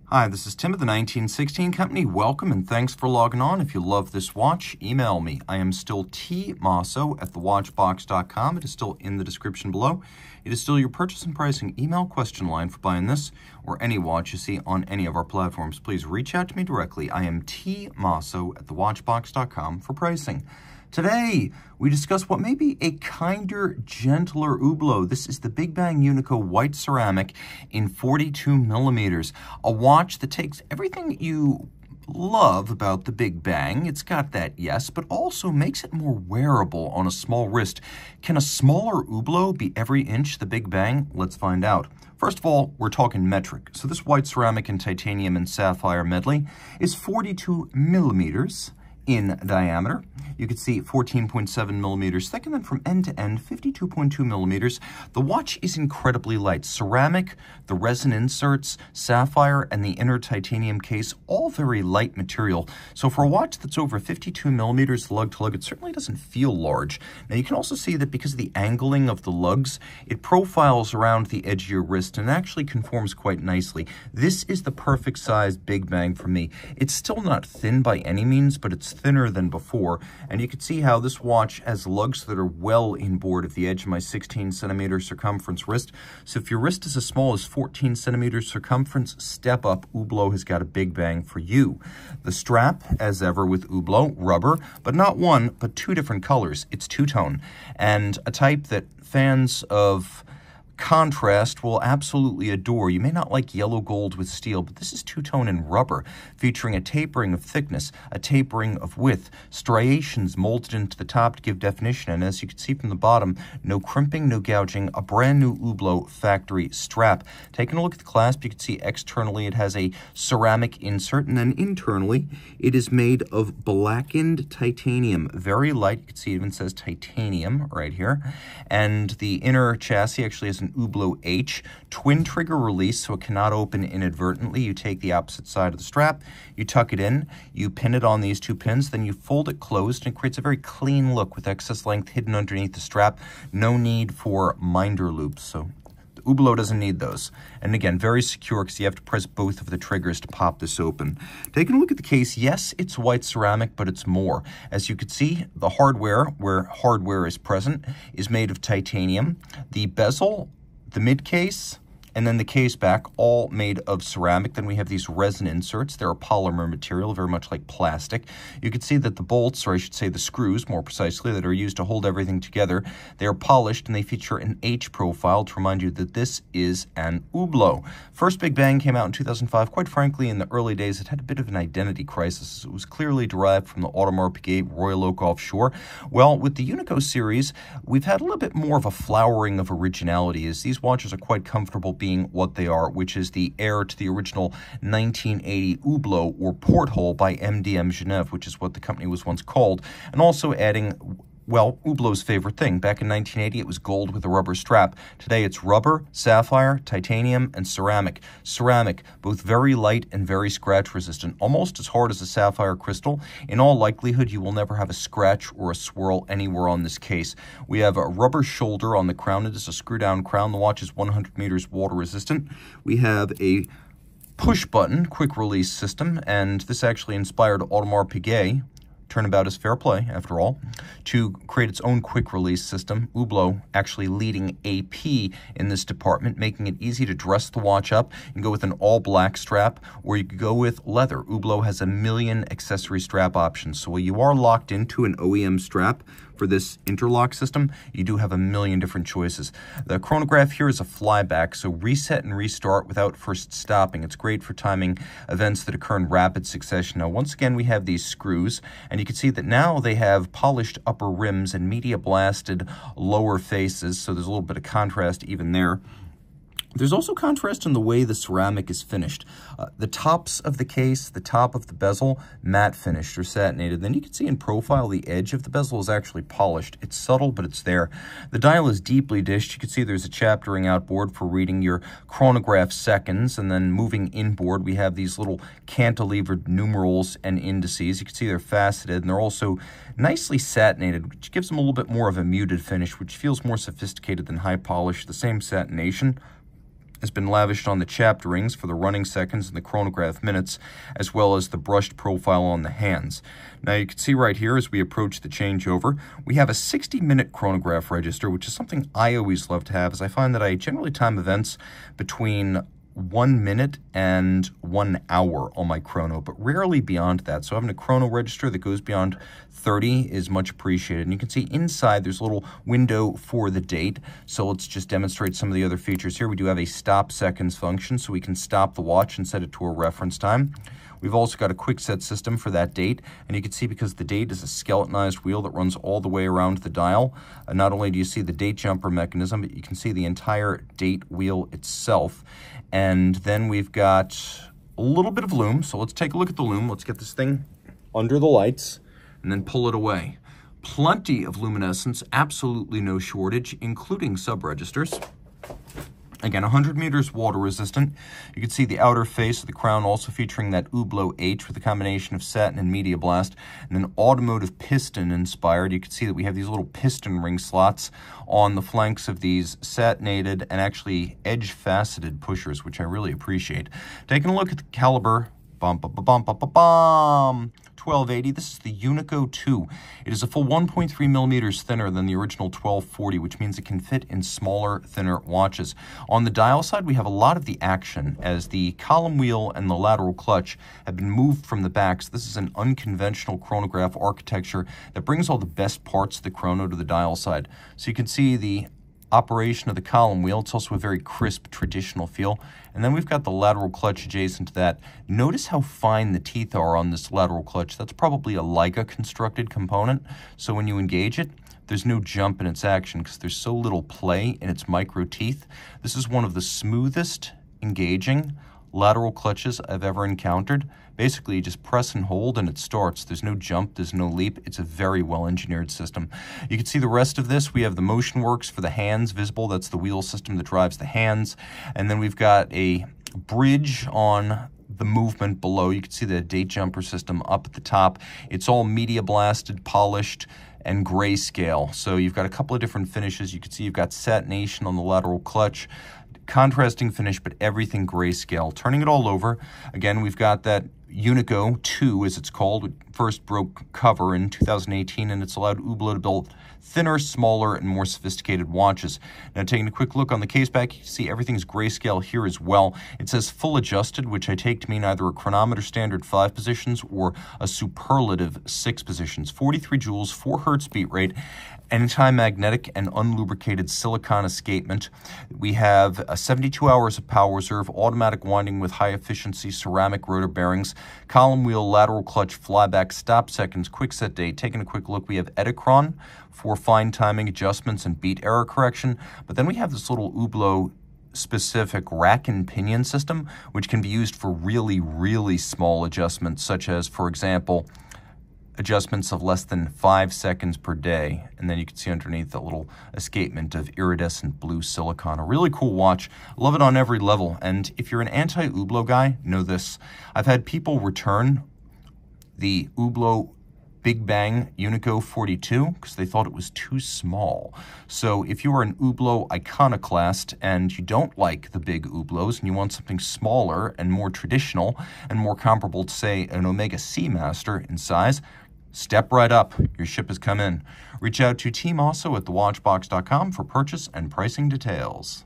Hi, this is Tim of the 1916 Company. Welcome and thanks for logging on. If you love this watch, email me. I am still T Mosso at thewatchbox.com. It is still in the description below. It is still your purchase and pricing email question line for buying this or any watch you see on any of our platforms. Please reach out to me directly. I am T Mosso at thewatchbox.com for pricing. Today, we discuss what may be a kinder, gentler Hublot. This is the Big Bang Unico white ceramic in 42 millimeters. A watch that takes everything you love about the Big Bang. It's got that, yes, but also makes it more wearable on a small wrist. Can a smaller Hublot be every inch the Big Bang? Let's find out. First of all, we're talking metric. So this white ceramic in titanium and sapphire medley is 42 millimeters in diameter. You can see 14.7 millimeters thick, and then from end to end, 52.2 millimeters. The watch is incredibly light. Ceramic, the resin inserts, sapphire, and the inner titanium case, all very light material. So for a watch that's over 52 millimeters lug-to-lug, it certainly doesn't feel large. Now you can also see that because of the angling of the lugs, it profiles around the edge of your wrist and actually conforms quite nicely. This is the perfect size Big Bang for me. It's still not thin by any means, but it's thinner than before, and you can see how this watch has lugs that are well inboard of the edge of my 16 centimeter circumference wrist. So if your wrist is as small as 14 centimeters circumference, step up. Hublot has got a Big Bang for you. The strap, as ever with Hublot, rubber, but not one, but two different colors. It's two-tone, and a type that fans of contrast will absolutely adore. You may not like yellow gold with steel, but this is two-tone in rubber, featuring a tapering of thickness, a tapering of width, striations molded into the top to give definition, and as you can see from the bottom, no crimping, no gouging, a brand new Hublot factory strap. Taking a look at the clasp, you can see externally it has a ceramic insert, and then internally it is made of blackened titanium. Very light. You can see it even says titanium right here, and the inner chassis actually has an Hublot H twin trigger release, so it cannot open inadvertently. You take the opposite side of the strap, you tuck it in, you pin it on these two pins, then you fold it closed, and it creates a very clean look with excess length hidden underneath the strap. No need for minder loops, so the Hublot doesn't need those. And again, very secure because you have to press both of the triggers to pop this open. Taking a look at the case, yes, it's white ceramic, but it's more. As you can see, the hardware, where hardware is present, is made of titanium. The bezel, the mid case, and then the case back, all made of ceramic. Then we have these resin inserts. They're a polymer material, very much like plastic. You can see that the bolts, or I should say the screws, more precisely, that are used to hold everything together, they are polished, and they feature an H profile to remind you that this is an Hublot. First Big Bang came out in 2005. Quite frankly, in the early days, it had a bit of an identity crisis. It was clearly derived from the Audemars Piguet Royal Oak offshore. Well, with the Unico series, we've had a little bit more of a flowering of originality, as these watches are quite comfortable being what they are, which is the heir to the original 1980 Hublot, or porthole by MDM Genève, which is what the company was once called, and also adding, well, Hublot's favorite thing. Back in 1980, it was gold with a rubber strap. Today, it's rubber, sapphire, titanium, and ceramic. Ceramic, both very light and very scratch-resistant, almost as hard as a sapphire crystal. In all likelihood, you will never have a scratch or a swirl anywhere on this case. We have a rubber shoulder on the crown. It is a screw-down crown. The watch is 100 meters water-resistant. We have a push-button quick-release system, and this actually inspired Audemars Piguet, turnabout is fair play, after all, to create its own quick-release system. Hublot actually leading AP in this department, making it easy to dress the watch up. You can go with an all-black strap, or you could go with leather. Hublot has a million accessory strap options, so while you are locked into an OEM strap for this interlock system, you do have a million different choices. The chronograph here is a flyback, so reset and restart without first stopping. It's great for timing events that occur in rapid succession. Now, once again, we have these screws, and you can see that now they have polished upper rims and media blasted lower faces, so there's a little bit of contrast even there. There's also contrast in the way the ceramic is finished. The tops of the case, the top of the bezel, matte finished or satinated. Then you can see in profile the edge of the bezel is actually polished. It's subtle, but it's there. The dial is deeply dished. You can see there's a chaptering outboard for reading your chronograph seconds, and then moving inboard, we have these little cantilevered numerals and indices. You can see they're faceted, and they're also nicely satinated, which gives them a little bit more of a muted finish, which feels more sophisticated than high polish. The same satination. has been lavished on the chapped rings for the running seconds and the chronograph minutes, as well as the brushed profile on the hands. Now you can see right here as we approach the changeover, we have a 60-minute chronograph register, which is something I always love to have, as I find that I generally time events between 1 minute and 1 hour on my chrono, but rarely beyond that. So having a chrono register that goes beyond 30 is much appreciated. And you can see inside there's a little window for the date. So let's just demonstrate some of the other features here. We do have a stop seconds function, so we can stop the watch and set it to a reference time. We've also got a quick set system for that date, and you can see because the date is a skeletonized wheel that runs all the way around the dial, not only do you see the date jumper mechanism, but you can see the entire date wheel itself. And then we've got a little bit of lume, so let's take a look at the lume. Let's get this thing under the lights and then pull it away. Plenty of luminescence, absolutely no shortage, including sub-registers. Again, 100 meters water resistant. You can see the outer face of the crown also featuring that Hublot H with a combination of satin and media blast, and then automotive piston inspired. You can see that we have these little piston ring slots on the flanks of these satinated and actually edge faceted pushers, which I really appreciate. Taking a look at the caliber, 1280. This is the Unico 2. It is a full 1.3 millimeters thinner than the original 1240, which means it can fit in smaller, thinner watches. On the dial side, we have a lot of the action, as the column wheel and the lateral clutch have been moved from the back. So this is an unconventional chronograph architecture that brings all the best parts of the chrono to the dial side. So you can see the operation of the column wheel. It's also a very crisp, traditional feel. And then we've got the lateral clutch adjacent to that. Notice how fine the teeth are on this lateral clutch. That's probably a Leica constructed component. So when you engage it, there's no jump in its action because there's so little play in its micro teeth. This is one of the smoothest engaging lateral clutches I've ever encountered. Basically, you just press and hold and it starts. There's no jump, there's no leap. It's a very well-engineered system. You can see the rest of this. We have the motion works for the hands visible. That's the wheel system that drives the hands. And then we've got a bridge on the movement below. You can see the date jumper system up at the top. It's all media blasted, polished, and grayscale. So you've got a couple of different finishes. You can see you've got satination on the lateral clutch, contrasting finish, but everything grayscale. Turning it all over, again, we've got that Unico 2, as it's called. It first broke cover in 2018, and it's allowed Hublot to build thinner, smaller, and more sophisticated watches. Now, taking a quick look on the case back, you can see everything's grayscale here as well. It says full adjusted, which I take to mean either a chronometer standard 5 positions or a superlative 6 positions. 43 joules, 4 hertz beat rate, anytime magnetic and unlubricated silicon escapement. We have 72 hours of power reserve, automatic winding with high-efficiency ceramic rotor bearings, column wheel, lateral clutch, flyback, stop seconds, quick set date. Taking a quick look, we have Edicron for fine timing adjustments and beat error correction, but then we have this little Hublot specific rack and pinion system, which can be used for really, really small adjustments, such as, for example, adjustments of less than 5 seconds per day. And then you can see underneath the little escapement of iridescent blue silicon. A really cool watch. Love it on every level. And if you're an anti-Hublot guy, know this. I've had people return the Hublot Big Bang Unico 42 because they thought it was too small. So if you are an Hublot iconoclast and you don't like the big Hublots and you want something smaller and more traditional and more comparable to, say, an Omega Seamaster in size, step right up. Your ship has come in. Reach out to Team Mosso at thewatchbox.com for purchase and pricing details.